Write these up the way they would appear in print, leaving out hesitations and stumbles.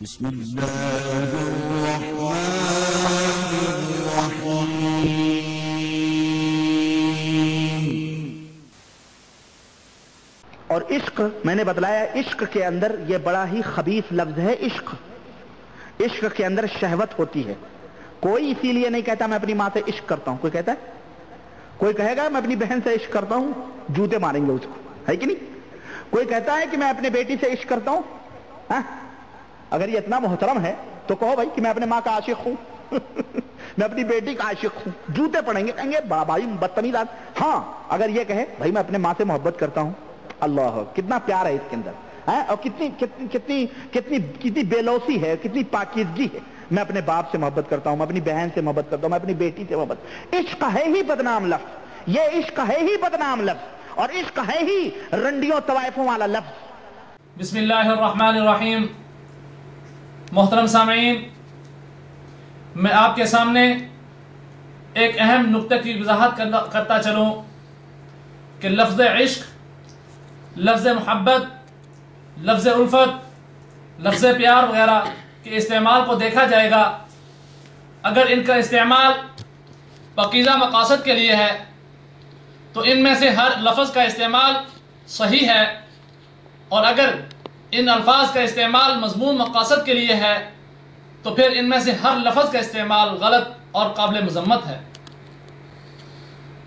بسم اللہ الرحمن الرحیم۔ اور عشق میں نے بتلایا، عشق کے اندر یہ بڑا ہی خبیث لفظ ہے۔ عشق کے اندر شہوت ہوتی ہے۔ کوئی اسی لیے نہیں کہتا میں اپنی ماں سے عشق کرتا ہوں۔ کوئی کہتا ہے؟ کوئی کہے گا میں اپنی بہن سے عشق کرتا ہوں، جوتے ماریں گے اس کو، ہے کہ نہیں؟ کوئی کہتا ہے کہ میں اپنے بیٹی سے عشق کرتا ہوں؟ اگر یہ اتنا محترم ہے تو کہو بھائی کہ میں اپنے ماں کا عاشق ہوں میں اپنی بیٹی کا عاشق ہوں۔ جوتے پڑیں گے، کہیں گے بڑا بھائی بدتمیز آدمی۔ ہاں اگر یہ کہے بھائی میں اپنے ماں سے محبت کرتا ہوں، اللہ کتنا پیار ہے اس کے اندر، اور کتنی بے لوثی ہے، کتنی پاکیزگی ہے۔ میں اپنے باپ سے محبت کرتا ہوں، میں اپنی بہن سے محبت کرتا ہوں، میں اپنی بیٹی سے محبت۔ عشق ہے ہی بدنام لفظ، یہ عشق ہے ہی بدنام لفظ، اور عشق ہے ہی رنڈیوں طوائفوں والا لفظ۔ بسم اللہ الرحمن الرحیم۔ محترم سامعین، میں آپ کے سامنے ایک اہم نکتہ کی وضاحت کرتا چلوں کہ لفظ عشق، لفظ محبت، لفظ الفت، لفظ پیار وغیرہ کے استعمال کو دیکھا جائے گا، اگر ان کا استعمال پاکیزہ مقاصد کے لیے ہے تو ان میں سے ہر لفظ کا استعمال صحیح ہے، اور اگر ان الفاظ کا استعمال مضمون مقاصد کے لیے ہے تو پھر ان میں سے ہر لفظ کا استعمال غلط اور قابل مذمت ہے۔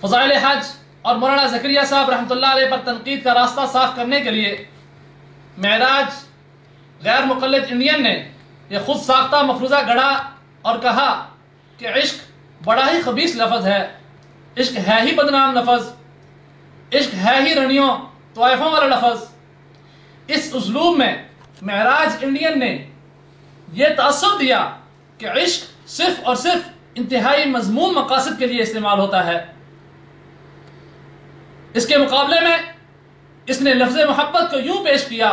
فضائل حج اور مولانا زکریا صاحب رحمۃ اللہ علیہ پر تنقید کا راستہ صاف کرنے کے لیے معراج غیر مقلد انڈین نے یہ خود ساختہ مفروضہ گڑھا اور کہا کہ عشق بڑا ہی خبیث لفظ ہے، عشق ہے ہی بدنام لفظ، عشق ہے ہی رنیوں طوائفوں والا لفظ۔ اس اسلوب میں معراج انڈین نے یہ تاثر دیا کہ عشق صرف اور صرف انتہائی مضمون مقاصد کے لیے استعمال ہوتا ہے۔ اس کے مقابلے میں اس نے لفظ محبت کو یوں پیش کیا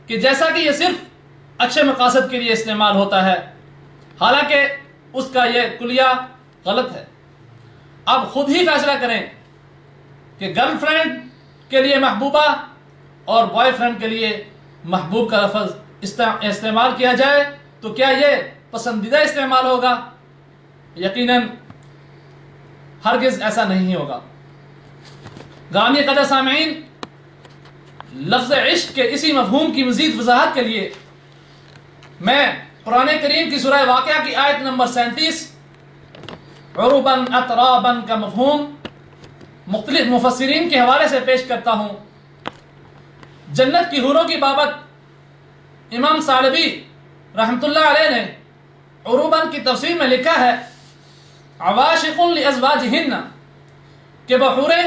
کہ جیسا کہ یہ صرف اچھے مقاصد کے لیے استعمال ہوتا ہے، حالانکہ اس کا یہ کلیہ غلط ہے۔ اب خود ہی فیصلہ کریں کہ گرل فرینڈ کے لیے محبوبہ اور بوائے فرینڈ کے لیے محبوب کا لفظ استعمال کیا جائے تو کیا یہ پسندیدہ استعمال ہوگا؟ یقیناً ہرگز ایسا نہیں ہوگا۔ گرامی قدر سامعین، لفظ عشق کے اسی مفہوم کی مزید وضاحت کے لیے میں قرآن کریم کی سورہ واقعہ کی آیت نمبر 37 عرباً اتراباً کا مفہوم مختلف مفسرین کے حوالے سے پیش کرتا ہوں۔ جنت کی حوروں کی بابت امام ثعلبی رحمۃ اللہ علیہ نے عروباً کی تفسیر میں لکھا ہے عواشق لازواجہن، کہ وہ حوریں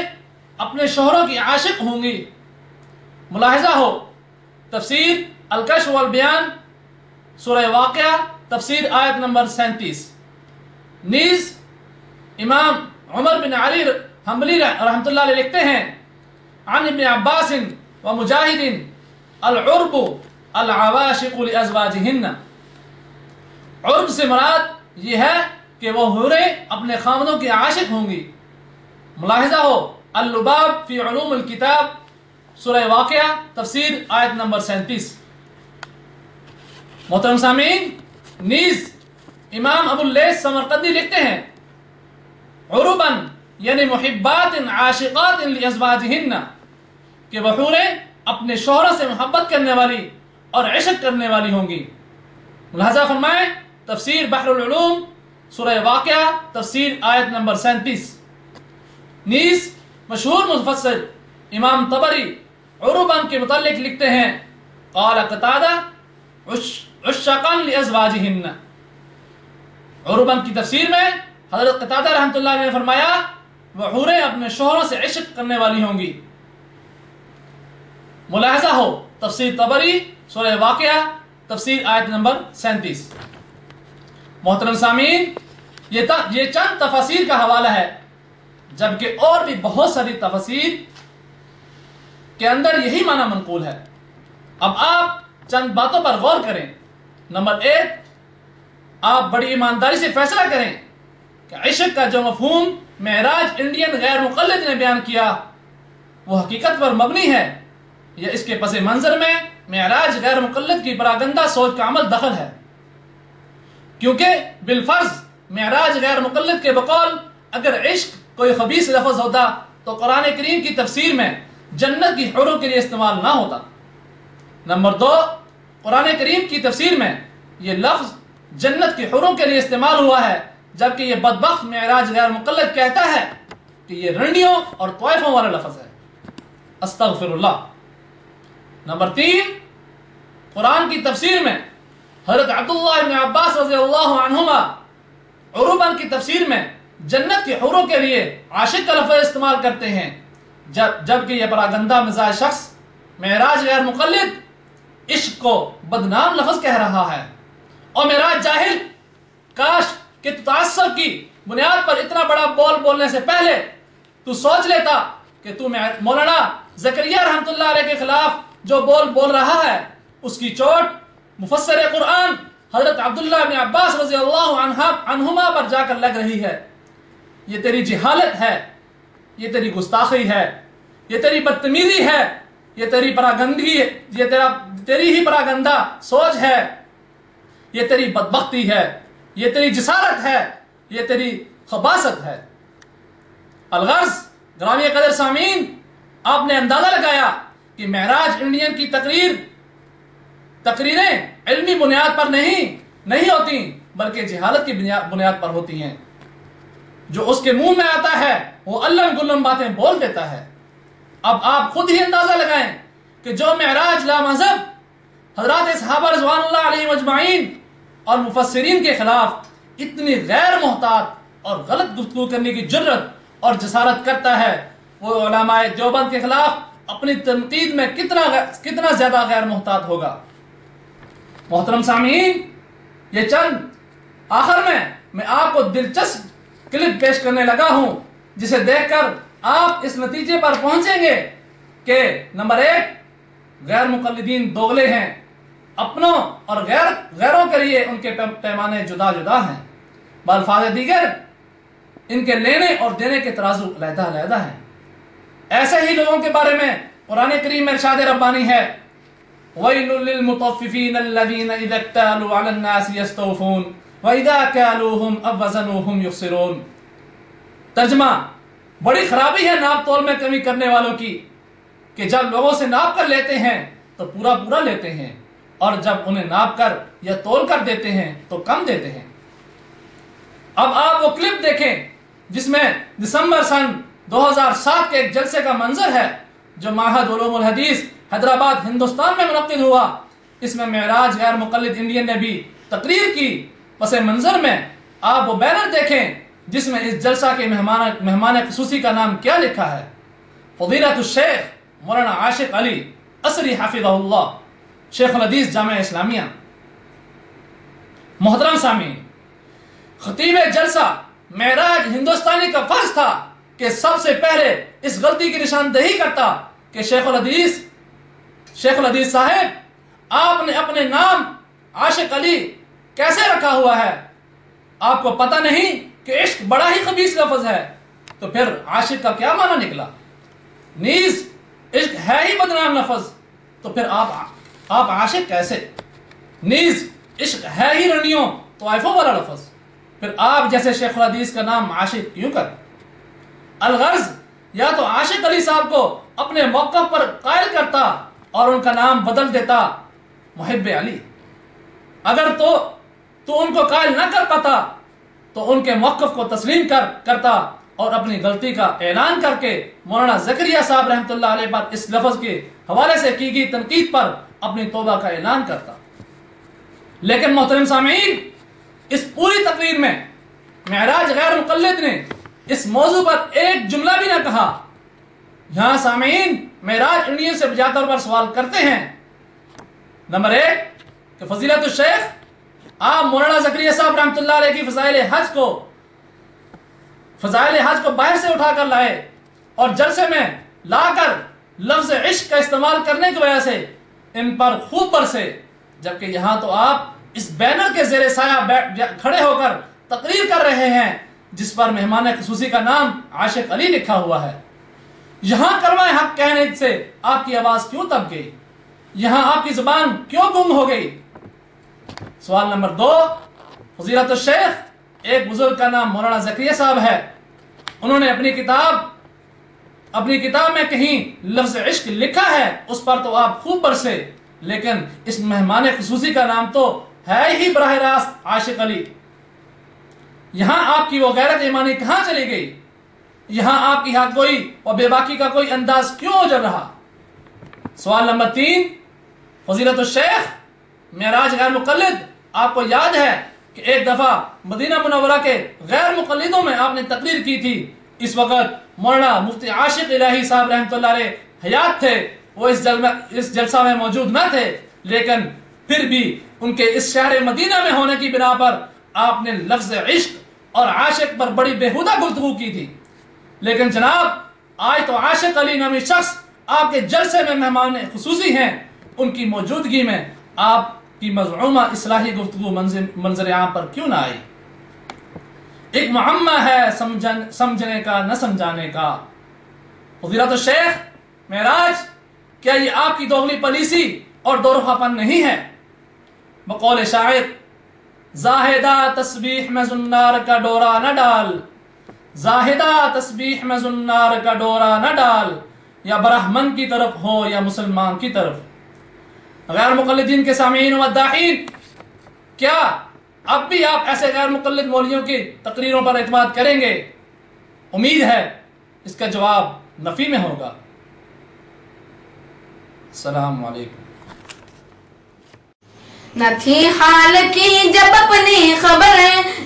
اپنے شوہروں کی عاشق ہوں گی۔ ملاحظہ ہو تفسیر الکشف والبیان سورہ واقعہ تفسیر آیت نمبر 37۔ نیز امام عمر بن علی حنبلی رحمۃ اللہ علیہ لکھتے ہیں عن ابن عباس ومجاہد العرب العواشق لازواجہن، عرب سے مراد یہ ہے کہ وہ حوریں اپنے خاوندوں کی عاشق ہوں گی۔ ملاحظہ ہو اللباب فی علوم الکتاب سورہ واقعہ تفسیر آیت نمبر 37۔ محترم سامعین، نیز امام ابو اللیث سمرقندی لکھتے ہیں عرباً یعنی محبات عاشقات لازواجہن، کہ وہ حوریں اپنے شوہروں سے محبت کرنے والی اور عشق کرنے والی ہوں گی۔ ملاحظہ فرمائیں تفسیر بحر العلوم سورہ واقعہ تفسیر آیت نمبر 37۔ نیز مشہور مفسر امام طبری عرباً کے متعلق لکھتے ہیں قال قتادہ عشقاً لازواجہن، عرباً کی تفسیر میں حضرت قتادہ رحمۃ اللہ علیہ نے فرمایا وہ حوریں اپنے شوہروں سے عشق کرنے والی ہوں گی۔ ملاحظہ ہو تفسیر طبری سورہ واقعہ تفسیر آیت نمبر 37۔ محترم سامعین، یہ چند تفاسیر کا حوالہ ہے، جبکہ اور بھی بہت ساری تفاسیر کے اندر یہی معنی منقول ہے۔ اب آپ چند باتوں پر غور کریں۔ نمبر 1، آپ بڑی ایمانداری سے فیصلہ کریں کہ عشق کا جو مفہوم معراج انڈین غیر مقلد نے بیان کیا وہ حقیقت پر مبنی ہے، یا اس کے پس منظر میں معراج غیر مقلد کی پراگندہ سوچ کا عمل دخل ہے، کیونکہ بالفرض معراج غیر مقلد کے بقول اگر عشق کوئی خبیث لفظ ہوتا تو قرآن کریم کی تفسیر میں جنت کی حوروں کے لیے استعمال نہ ہوتا۔ نمبر 2، قرآن کریم کی تفسیر میں یہ لفظ جنت کی حوروں کے لیے استعمال ہوا ہے، جبکہ یہ بدبخت معراج غیر مقلد کہتا ہے کہ یہ رنڈیوں اور طوائفوں والا لفظ ہے۔ استغفر اللہ۔ نمبر 3، قرآن کی تفسیر میں حضرت عبداللہ بن عباس رضی اللہ عنہما عروباً کی تفسیر میں جنت کی حوروں کے لیے عاشق کا لفظ استعمال کرتے ہیں، جبکہ یہ پراگندہ مزاج شخص معراج غیر مقلد عشق کو بدنام لفظ کہہ رہا ہے۔ اور معراج جاہل، کاش کہ تعصب کی بنیاد پر اتنا بڑا بول بولنے سے پہلے تو سوچ لیتا کہ تو مولانا زکریا رحمۃ اللہ علیہ کے خلاف جو بول رہا ہے اس کی چوٹ مفسر قرآن حضرت عبداللہ بن عباس رضی اللہ عنہما پر جا کر لگ رہی ہے۔ یہ تیری جہالت ہے، یہ تیری گستاخی ہے، یہ تیری بدتمیزی ہے، یہ تیری پراگندگی، یہ تیری ہی پراگندہ سوچ ہے، یہ تیری بدبختی ہے، یہ تیری جسارت ہے، یہ تیری خباثت ہے۔ الغرض گرامی قدر سامعین، آپ نے اندازہ لگایا کہ معراج انڈین کی تقریریں علمی بنیاد پر نہیں ہوتی بلکہ جہالت کی بنیاد پر ہوتی ہیں۔ جو اس کے منہ میں آتا ہے وہ علم گلم باتیں بول دیتا ہے۔ اب آپ خود ہی اندازہ لگائیں کہ جو معراج لامذہب حضرات صحابہ رضوان اللہ علیہ مجمعین اور مفسرین کے خلاف اتنی غیر محتاط اور غلط گفتگو کرنے کی جرت اور جسارت کرتا ہے، وہ علماء دیوبند کے خلاف اپنی تنقید میں کتنا زیادہ غیر محتاط ہوگا۔ محترم سامعین، یہ چند آخر میں آپ کو دلچسپ کلپ پیش کرنے لگا ہوں جسے دیکھ کر آپ اس نتیجے پر پہنچیں گے کہ نمبر 1، غیر مقلدین دوغلے ہیں، اپنوں اور غیروں کے لیے ان کے پیمانے جدا جدا ہیں، بالفاظ دیگر ان کے لینے اور دینے کے ترازو علیحدہ علیحدہ ہیں۔ ایسے ہی لوگوں کے بارے میں قرآن کریم میں ارشاد ربانی ہے، وَيْلٌ لِّلْمُطَفِّفِينَ الَّذِينَ إِذَا اكْتَالُوا عَلَى النَّاسِ يَسْتَوْفُونَ وَإِذَا كَالُوهُمْ أَوْ وَزَنُوهُمْ يُخْسِرُونَ۔ ترجمہ، بڑی خرابی ہے ناپ تول میں کمی کرنے والوں کی کہ جب لوگوں سے ناپ کر لیتے ہیں تو پورا لیتے ہیں، اور جب انہیں ناپ کر یا تول کر دیتے ہیں تو کم دیتے ہیں۔ اب آپ وہ کلپ دیکھیں جس میں دسمبر سن 2007 کے ایک جلسے کا منظر ہے جو معہد علوم الحدیث حیدرآباد ہندوستان میں منعقد ہوا۔ اس میں معراج غیر مقلد انڈین نے بھی تقریر کی۔ پس منظر میں آپ وہ بینر دیکھیں جس میں اس جلسہ کے مہمان خصوصی کا نام کیا لکھا ہے، فضیلۃ الشیخ مولانا عاشق علی عصری حفظہ اللہ، شیخ الحدیث جامعہ اسلامیہ۔ محترم سامعین، خطیب جلسہ معراج ہندوستانی کا فرض تھا کہ سب سے پہلے اس غلطی کی نشاندہی کرتا کہ شیخ الحدیث صاحب، آپ نے اپنے نام عاشق علی کیسے رکھا ہوا ہے؟ آپ کو پتہ نہیں کہ عشق بڑا ہی خبیث لفظ ہے؟ تو پھر عاشق کا کیا معنی نکلا؟ نیز عشق ہے ہی بدنام لفظ، تو پھر آپ عاشق کیسے؟ نیز عشق ہے ہی رنڈیوں طوائفوں والا لفظ، پھر آپ جیسے شیخ الحدیث کا نام عاشق کیوں کر؟ الغرض یا تو عاشق علی صاحب کو اپنے موقف پر قائل کرتا اور ان کا نام بدل دیتا محب علی، اگر تو ان کو قائل نہ کر پاتا تو ان کے موقف کو تسلیم کرتا اور اپنی غلطی کا اعلان کر کے مولانا زکریا صاحب رحمۃ اللہ علیہ پر اس لفظ کے حوالے سے کی گئی تنقید پر اپنی توبہ کا اعلان کرتا۔ لیکن محترم سامعین، اس پوری تقریر میں معراج غیر مقلد نے اس موضوع پر ایک جملہ بھی نہ کہا۔ یہاں سامعین معراج انڈین سے بجا طور پر سوال کرتے ہیں، نمبر 1 کہ فضیلت الشیخ، آپ مولانا زکریا صاحب رحمۃ اللہ علیہ کی فضائل حج کو باہر سے اٹھا کر لائے اور جلسے میں لا کر لفظ عشق کا استعمال کرنے کی وجہ سے ان پر خوب برسے، جبکہ یہاں تو آپ اس بینر کے زیر سایہ کھڑے ہو کر تقریر کر رہے ہیں جس پر مہمان خصوصی کا نام عاشق علی لکھا ہوا ہے۔ یہاں کلمہ حق کہنے سے آپ کی آواز کیوں دب گئی؟ یہاں آپ کی زبان کیوں گم ہو گئی؟ سوال نمبر 2، فضیلت الشیخ، ایک بزرگ کا نام مولانا زکریا صاحب ہے، انہوں نے اپنی کتاب میں کہیں لفظ عشق لکھا ہے، اس پر تو آپ خوب برسے، لیکن اس مہمان خصوصی کا نام تو ہے ہی براہ راست عاشق علی۔ یہاں آپ کی وہ غیرت ایمانی کہاں چلی گئی؟ یہاں آپ کی حق گوئی اور بے باکی کا کوئی انداز کیوں اجڑ رہا؟ سوال نمبر 3، فضیلت الشیخ، معراج غیر مقلد، آپ کو یاد ہے کہ ایک دفعہ مدینہ منورہ کے غیر مقلدوں میں آپ نے تقریر کی تھی، اس وقت مولانا مفتی عاشق الہی صاحب رحمۃ اللہ علیہ حیات تھے، وہ اس جلسہ میں موجود نہ تھے، لیکن پھر بھی ان کے اس شہر مدینہ میں ہونے کی بنا پر آپ نے لفظ عشق اور عاشق پر بڑی بےہودہ گفتگو کی تھی۔ لیکن جناب، آج تو عاشق علی نامی شخص آپ کے جلسے میں مہمان خصوصی ہیں، ان کی موجودگی میں آپ کی مزعومہ اصلاحی گفتگو منظر عام پر کیوں نہ آئی؟ ایک معمہ ہے سمجھنے کا نہ سمجھانے کا۔ فضیلت الشیخ معراج، کیا یہ آپ کی دوغلی پالیسی اور دورخہ پن نہیں ہے؟ بقول شاعر، زاہدہ تسبیح میں زنار کا ڈورا نہ ڈال، زاہدہ تسبیح میں زنار کا ڈورا نہ ڈال، یا برہمن کی طرف ہو یا مسلمان کی طرف۔ غیر مقلدین کے سامعین و مداحین، کیا اب بھی آپ ایسے غیر مقلد مولویوں کی تقریروں پر اعتماد کریں گے؟ امید ہے اس کا جواب نفی میں ہوگا۔ السلام علیکم۔ نہ تھی حال کی جب اپنی خبر،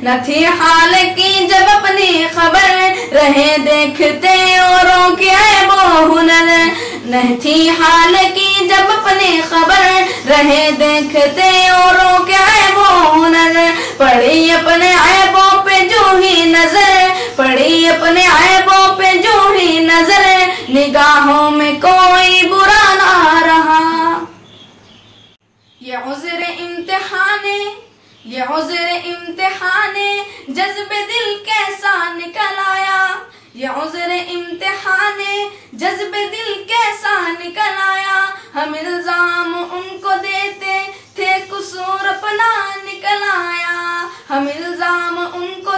نہ تھی حال کی جب اپنی خبر، رہے دیکھتے اوروں کے عیب و ہنر، نہ تھی حال کی جب اپنی خبر، رہے دیکھتے اوروں کے عیب و ہنر، پڑی اپنے عیبوں پہ جو ہی نظر، پڑی اپنے عیبوں پہ جو ہی نظر، نگاہوں میں کوئی برا نہ رہا۔ یہ عذر امتحانے، یہ عذر امتحانے، جذب دل کیسا نکل آیا، یہ عذر امتحانے، جذب دل کیسا نکل آیا، ہم الزام ان کو دیتے تھے قصور اپنا نکل آیا، ہم الزام ان کو